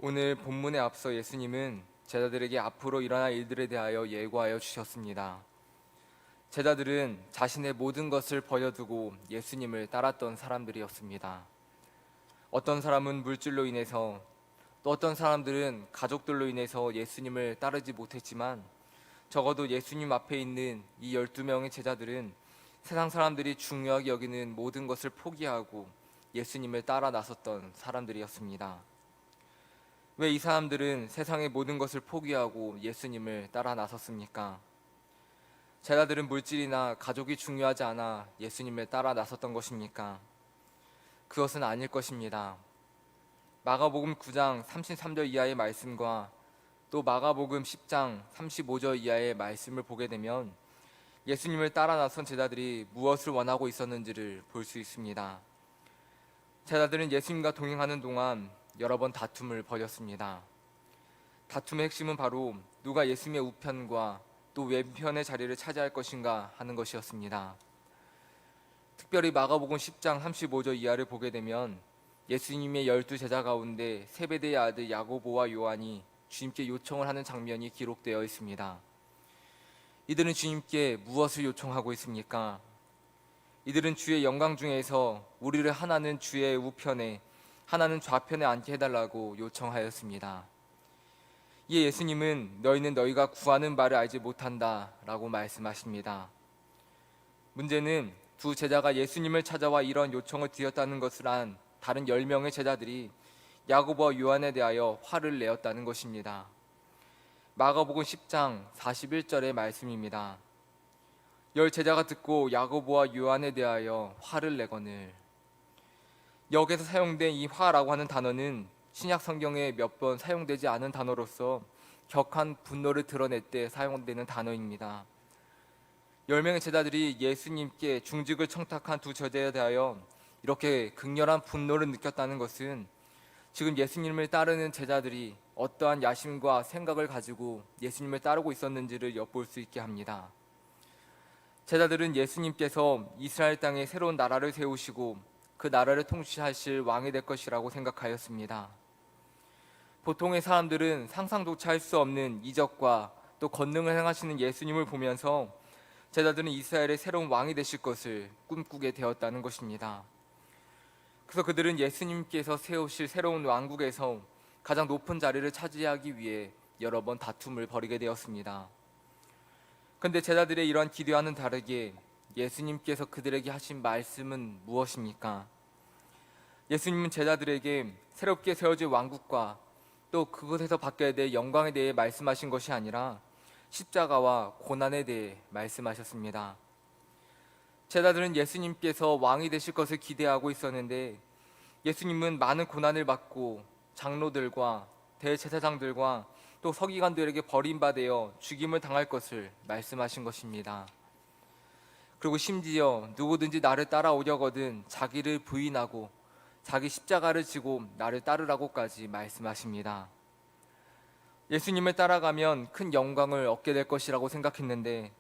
오늘 본문에 앞서 예수님은 제자들에게 앞으로 일어날 일들에 대하여 예고하여 주셨습니다. 제자들은 자신의 모든 것을 버려두고 예수님을 따랐던 사람들이었습니다. 어떤 사람은 물질로 인해서, 또 어떤 사람들은 가족들로 인해서 예수님을 따르지 못했지만, 적어도 예수님 앞에 있는 이 12명의 제자들은 세상 사람들이 중요하게 여기는 모든 것을 포기하고 예수님을 따라 나섰던 사람들이었습니다. 왜 이 사람들은 세상의 모든 것을 포기하고 예수님을 따라 나섰습니까? 제자들은 물질이나 가족이 중요하지 않아 예수님을 따라 나섰던 것입니까? 그것은 아닐 것입니다. 마가복음 9장 33절 이하의 말씀과 또 마가복음 10장 35절 이하의 말씀을 보게 되면 예수님을 따라 나선 제자들이 무엇을 원하고 있었는지를 볼 수 있습니다. 제자들은 예수님과 동행하는 동안 여러 번 다툼을 벌였습니다. 다툼의 핵심은 바로 누가 예수님의 우편과 또 왼편의 자리를 차지할 것인가 하는 것이었습니다. 특별히 마가복음 10장 35절 이하를 보게 되면 예수님의 12제자 가운데 세베대의 아들 야고보와 요한이 주님께 요청을 하는 장면이 기록되어 있습니다. 이들은 주님께 무엇을 요청하고 있습니까? 이들은 주의 영광 중에서 우리를 하나는 주의 우편에 하나는 좌편에 앉게 해달라고 요청하였습니다. 이에 예수님은 너희는 너희가 구하는 바를 알지 못한다 라고 말씀하십니다. 문제는 두 제자가 예수님을 찾아와 이런 요청을 드렸다는 것을 안 다른 10명의 제자들이 야고보와 요한에 대하여 화를 내었다는 것입니다. 마가복음 10장 41절의 말씀입니다. 10제자가 듣고 야고보와 요한에 대하여 화를 내거늘. 여기서 사용된 이 화라고 하는 단어는 신약 성경에 몇 번 사용되지 않은 단어로서 격한 분노를 드러낼 때 사용되는 단어입니다. 10명의 제자들이 예수님께 중직을 청탁한 두 제자에 대하여 이렇게 극렬한 분노를 느꼈다는 것은 지금 예수님을 따르는 제자들이 어떠한 야심과 생각을 가지고 예수님을 따르고 있었는지를 엿볼 수 있게 합니다. 제자들은 예수님께서 이스라엘 땅에 새로운 나라를 세우시고 그 나라를 통치하실 왕이 될 것이라고 생각하였습니다. 보통의 사람들은 상상조차 할 수 없는 이적과 또 권능을 행하시는 예수님을 보면서 제자들은 이스라엘의 새로운 왕이 되실 것을 꿈꾸게 되었다는 것입니다. 그래서 그들은 예수님께서 세우실 새로운 왕국에서 가장 높은 자리를 차지하기 위해 여러 번 다툼을 벌이게 되었습니다. 그런데 제자들의 이러한 기대와는 다르게 예수님께서 그들에게 하신 말씀은 무엇입니까? 예수님은 제자들에게 새롭게 세워질 왕국과 또 그것에서 받게 될 영광에 대해 말씀하신 것이 아니라 십자가와 고난에 대해 말씀하셨습니다. 제자들은 예수님께서 왕이 되실 것을 기대하고 있었는데 예수님은 많은 고난을 받고 장로들과 대제사장들과 또 서기관들에게 버림받아 죽임을 당할 것을 말씀하신 것입니다. 그리고 심지어 누구든지 나를 따라오려거든 자기를 부인하고 자기 십자가를 지고 나를 따르라고까지 말씀하십니다. 예수님을 따라가면 큰 영광을 얻게 될 것이라고 생각했는데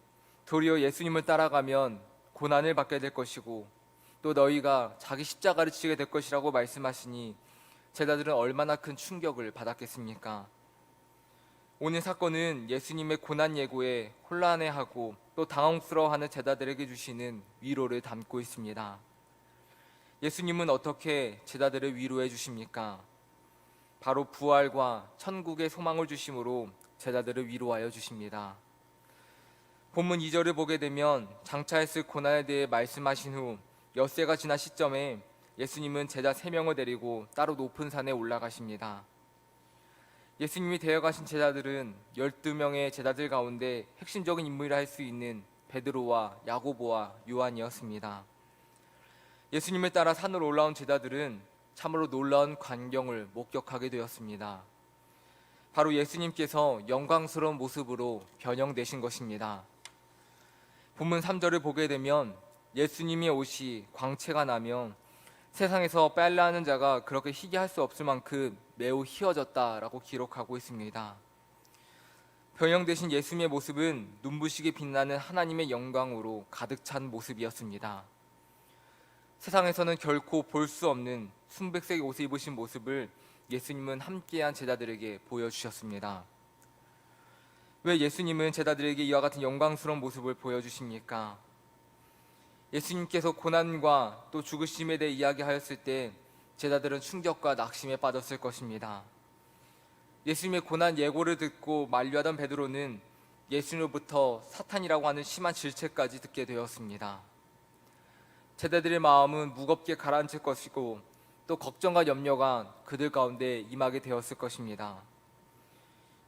도리어 예수님을 따라가면 고난을 받게 될 것이고 또 너희가 자기 십자가를 지게 될 것이라고 말씀하시니 제자들은 얼마나 큰 충격을 받았겠습니까? 오늘 사건은 예수님의 고난 예고에 혼란해하고 또 당황스러워하는 제자들에게 주시는 위로를 담고 있습니다. 예수님은 어떻게 제자들을 위로해 주십니까? 바로 부활과 천국의 소망을 주심으로 제자들을 위로하여 주십니다. 본문 2절을 보게 되면 장차 있을 고난에 대해 말씀하신 후 엿새가 지난 시점에 예수님은 제자 3명을 데리고 따로 높은 산에 올라가십니다. 예수님이 데려가신 제자들은 12명의 제자들 가운데 핵심적인 인물이라 할 수 있는 베드로와 야고보와 요한이었습니다. 예수님을 따라 산으로 올라온 제자들은 참으로 놀라운 광경을 목격하게 되었습니다. 바로 예수님께서 영광스러운 모습으로 변형되신 것입니다. 본문 3절을 보게 되면 예수님의 옷이 광채가 나며 세상에서 빨래하는 자가 그렇게 희게 할 수 없을 만큼 매우 희어졌다라고 기록하고 있습니다. 변형되신 예수님의 모습은 눈부시게 빛나는 하나님의 영광으로 가득 찬 모습이었습니다. 세상에서는 결코 볼 수 없는 순백색 옷을 입으신 모습을 예수님은 함께한 제자들에게 보여주셨습니다. 왜 예수님은 제자들에게 이와 같은 영광스러운 모습을 보여주십니까? 예수님께서 고난과 또 죽으심에 대해 이야기하였을 때 제자들은 충격과 낙심에 빠졌을 것입니다. 예수님의 고난 예고를 듣고 만류하던 베드로는 예수님으로부터 사탄이라고 하는 심한 질책까지 듣게 되었습니다. 제자들의 마음은 무겁게 가라앉을 것이고 또 걱정과 염려가 그들 가운데 임하게 되었을 것입니다.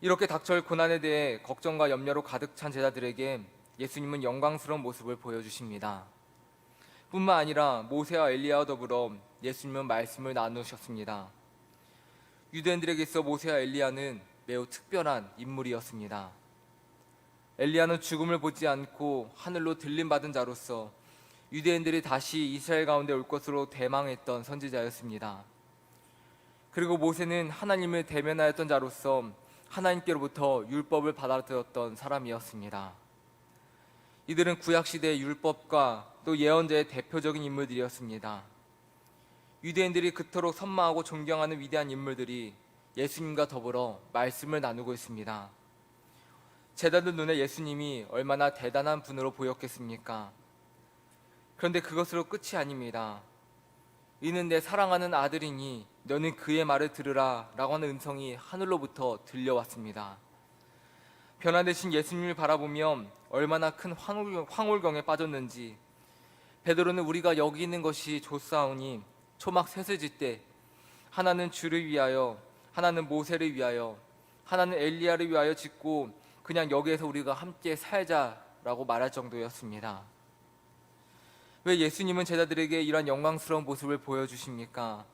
이렇게 닥쳐올 고난에 대해 걱정과 염려로 가득 찬 제자들에게 예수님은 영광스러운 모습을 보여주십니다. 뿐만 아니라 모세와 엘리야와 더불어 예수님은 말씀을 나누셨습니다. 유대인들에게 있어 모세와 엘리야는 매우 특별한 인물이었습니다. 엘리야는 죽음을 보지 않고 하늘로 들림받은 자로서 유대인들이 다시 이스라엘 가운데 올 것으로 대망했던 선지자였습니다. 그리고 모세는 하나님을 대면하였던 자로서 하나님께로부터 율법을 받아들였던 사람이었습니다. 이들은 구약시대의 율법과 또 예언자의 대표적인 인물들이었습니다. 유대인들이 그토록 선망하고 존경하는 위대한 인물들이 예수님과 더불어 말씀을 나누고 있습니다. 제자들 눈에 예수님이 얼마나 대단한 분으로 보였겠습니까? 그런데 그것으로 끝이 아닙니다. 이는 내 사랑하는 아들이니 너는 그의 말을 들으라 라고 하는 음성이 하늘로부터 들려왔습니다. 변화되신 예수님을 바라보면 얼마나 큰 황홀경에 빠졌는지 베드로는 우리가 여기 있는 것이 좋사오니 초막 셋을 짓되 하나는 주를 위하여, 하나는 모세를 위하여, 하나는 엘리야를 위하여 짓고 그냥 여기에서 우리가 함께 살자라고 말할 정도였습니다. 왜 예수님은 제자들에게 이러한 영광스러운 모습을 보여주십니까?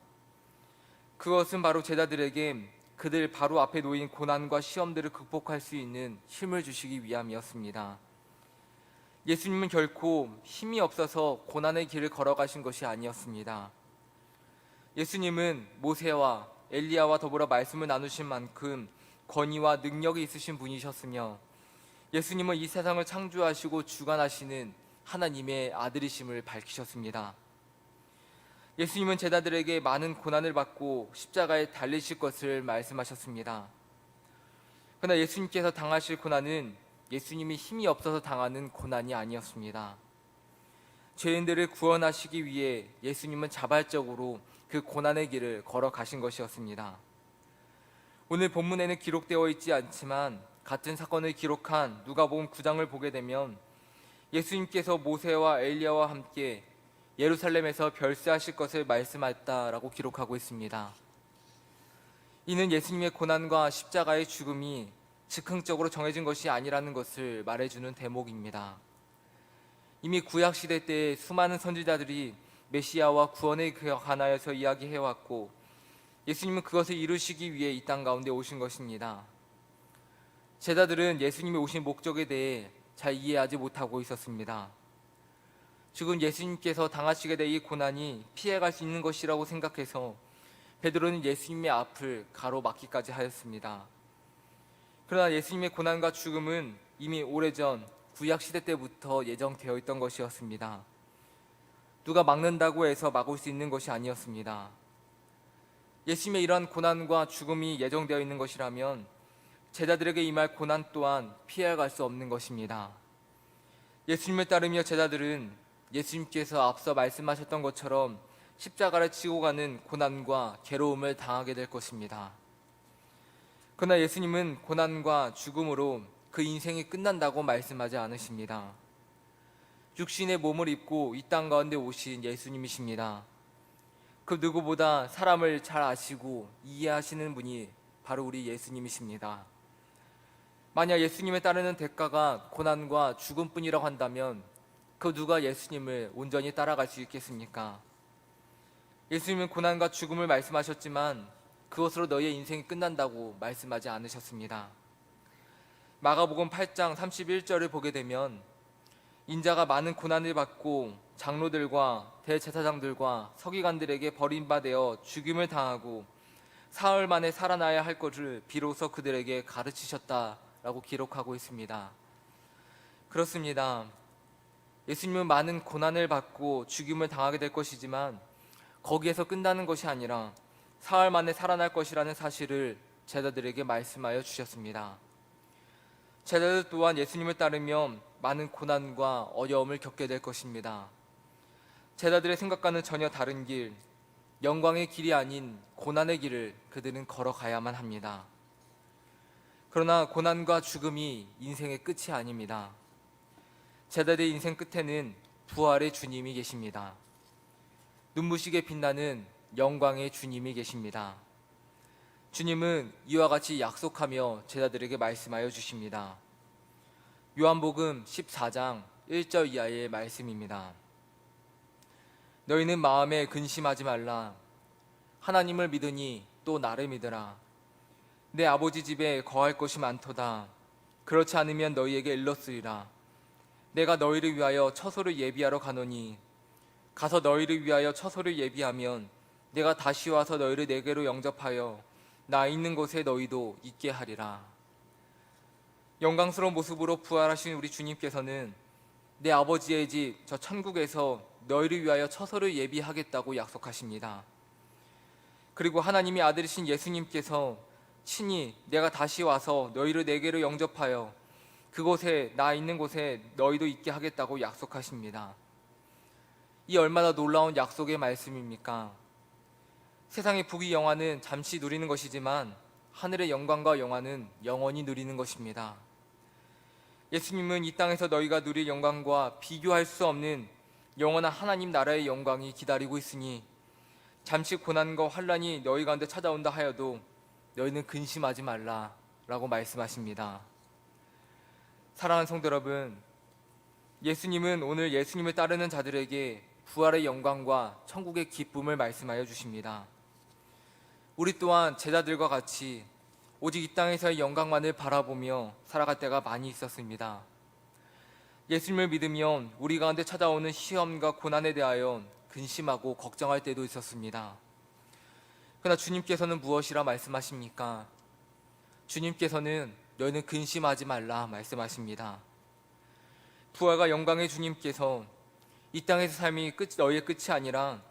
그것은 바로 제자들에게 그들 바로 앞에 놓인 고난과 시험들을 극복할 수 있는 힘을 주시기 위함이었습니다. 예수님은 결코 힘이 없어서 고난의 길을 걸어가신 것이 아니었습니다. 예수님은 모세와 엘리야와 더불어 말씀을 나누신 만큼 권위와 능력이 있으신 분이셨으며 예수님은 이 세상을 창조하시고 주관하시는 하나님의 아들이심을 밝히셨습니다. 예수님은 제자들에게 많은 고난을 받고 십자가에 달리실 것을 말씀하셨습니다. 그러나 예수님께서 당하실 고난은 예수님이 힘이 없어서 당하는 고난이 아니었습니다. 죄인들을 구원하시기 위해 예수님은 자발적으로 그 고난의 길을 걸어가신 것이었습니다. 오늘 본문에는 기록되어 있지 않지만 같은 사건을 기록한 누가복음 9장을 보게 되면 예수님께서 모세와 엘리야와 함께 예루살렘에서 별세하실 것을 말씀하였다라고 기록하고 있습니다. 이는 예수님의 고난과 십자가의 죽음이 즉흥적으로 정해진 것이 아니라는 것을 말해주는 대목입니다. 이미 구약시대 때 수많은 선지자들이 메시아와 구원에 관하여서 이야기해왔고 예수님은 그것을 이루시기 위해 이 땅 가운데 오신 것입니다. 제자들은 예수님이 오신 목적에 대해 잘 이해하지 못하고 있었습니다. 지금 예수님께서 당하시게 될 이 고난이 피해갈 수 있는 것이라고 생각해서 베드로는 예수님의 앞을 가로막기까지 하였습니다. 그러나 예수님의 고난과 죽음은 이미 오래전 구약시대 때부터 예정되어 있던 것이었습니다. 누가 막는다고 해서 막을 수 있는 것이 아니었습니다. 예수님의 이러한 고난과 죽음이 예정되어 있는 것이라면 제자들에게 임할 고난 또한 피해갈 수 없는 것입니다. 예수님을 따르며 제자들은 예수님께서 앞서 말씀하셨던 것처럼 십자가를 지고 가는 고난과 괴로움을 당하게 될 것입니다. 그러나 예수님은 고난과 죽음으로 그 인생이 끝난다고 말씀하지 않으십니다. 육신의 몸을 입고 이 땅 가운데 오신 예수님이십니다. 그 누구보다 사람을 잘 아시고 이해하시는 분이 바로 우리 예수님이십니다. 만약 예수님에 따르는 대가가 고난과 죽음뿐이라고 한다면 그 누가 예수님을 온전히 따라갈 수 있겠습니까? 예수님은 고난과 죽음을 말씀하셨지만 그것으로 너희의 인생이 끝난다고 말씀하지 않으셨습니다. 마가복음 8장 31절을 보게 되면 인자가 많은 고난을 받고 장로들과 대제사장들과 서기관들에게 버림받아 죽임을 당하고 사흘 만에 살아나야 할 것을 비로소 그들에게 가르치셨다라고 기록하고 있습니다. 그렇습니다. 예수님은 많은 고난을 받고 죽임을 당하게 될 것이지만 거기에서 끝나는 것이 아니라 사흘 만에 살아날 것이라는 사실을 제자들에게 말씀하여 주셨습니다. 제자들 또한 예수님을 따르면 많은 고난과 어려움을 겪게 될 것입니다. 제자들의 생각과는 전혀 다른 길, 영광의 길이 아닌 고난의 길을 그들은 걸어가야만 합니다. 그러나 고난과 죽음이 인생의 끝이 아닙니다. 제자들의 인생 끝에는 부활의 주님이 계십니다. 눈부시게 빛나는 영광의 주님이 계십니다. 주님은 이와 같이 약속하며 제자들에게 말씀하여 주십니다. 요한복음 14장 1절 이하의 말씀입니다. 너희는 마음에 근심하지 말라. 하나님을 믿으니 또 나를 믿으라. 내 아버지 집에 거할 것이 많도다. 그렇지 않으면 너희에게 일렀으리라. 내가 너희를 위하여 처소를 예비하러 가노니 가서 너희를 위하여 처소를 예비하면 내가 다시 와서 너희를 내게로 영접하여 나 있는 곳에 너희도 있게 하리라. 영광스러운 모습으로 부활하신 우리 주님께서는 내 아버지의 집 저 천국에서 너희를 위하여 처소를 예비하겠다고 약속하십니다. 그리고 하나님의 아들이신 예수님께서 친히 내가 다시 와서 너희를 내게로 영접하여 그곳에 나 있는 곳에 너희도 있게 하겠다고 약속하십니다. 이 얼마나 놀라운 약속의 말씀입니까? 세상의 부귀 영화는 잠시 누리는 것이지만 하늘의 영광과 영화는 영원히 누리는 것입니다. 예수님은 이 땅에서 너희가 누릴 영광과 비교할 수 없는 영원한 하나님 나라의 영광이 기다리고 있으니 잠시 고난과 환난이 너희 가운데 찾아온다 하여도 너희는 근심하지 말라 라고 말씀하십니다. 사랑하는 성도 여러분, 예수님은 오늘 예수님을 따르는 자들에게 부활의 영광과 천국의 기쁨을 말씀하여 주십니다. 우리 또한 제자들과 같이 오직 이 땅에서의 영광만을 바라보며 살아갈 때가 많이 있었습니다. 예수님을 믿으면 우리 가운데 찾아오는 시험과 고난에 대하여 근심하고 걱정할 때도 있었습니다. 그러나 주님께서는 무엇이라 말씀하십니까? 주님께서는 너희는 근심하지 말라 말씀하십니다. 부활과 영광의 주님께서 이 땅에서 삶이 너희의 끝이 아니라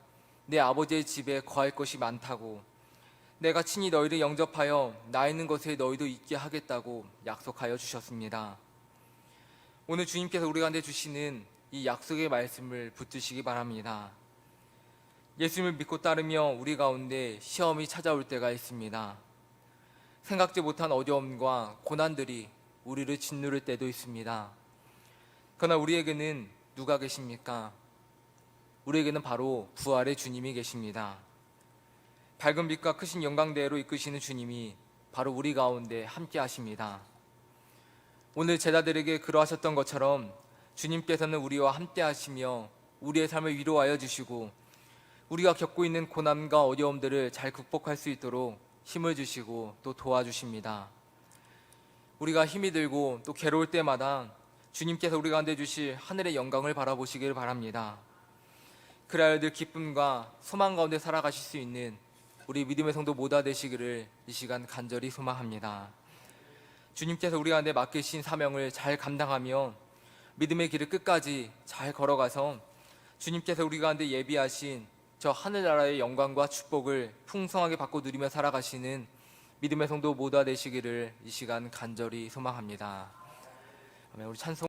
내 아버지의 집에 거할 것이 많다고, 내가 친히 너희를 영접하여 나 있는 곳에 너희도 있게 하겠다고 약속하여 주셨습니다. 오늘 주님께서 우리 가운데 주시는 이 약속의 말씀을 붙드시기 바랍니다. 예수님을 믿고 따르며 우리 가운데 시험이 찾아올 때가 있습니다. 생각지 못한 어려움과 고난들이 우리를 짓누를 때도 있습니다. 그러나 우리에게는 누가 계십니까? 우리에게는 바로 부활의 주님이 계십니다. 밝은 빛과 크신 영광대로 이끄시는 주님이 바로 우리 가운데 함께 하십니다. 오늘 제자들에게 그러하셨던 것처럼 주님께서는 우리와 함께 하시며 우리의 삶을 위로하여 주시고 우리가 겪고 있는 고난과 어려움들을 잘 극복할 수 있도록 힘을 주시고 또 도와주십니다. 우리가 힘이 들고 또 괴로울 때마다 주님께서 우리 가운데 주실 하늘의 영광을 바라보시길 바랍니다. 그래야 늘 기쁨과 소망 가운데 살아가실 수 있는 우리 믿음의 성도 모두 되시기를 이 시간 간절히 소망합니다. 주님께서 우리 가운데 맡기신 사명을 잘 감당하며 믿음의 길을 끝까지 잘 걸어가서 주님께서 우리 가운데 예비하신 저 하늘나라의 영광과 축복을 풍성하게 받고 누리며 살아가시는 믿음의 성도 모두 되시기를 이 시간 간절히 소망합니다. 우리 찬송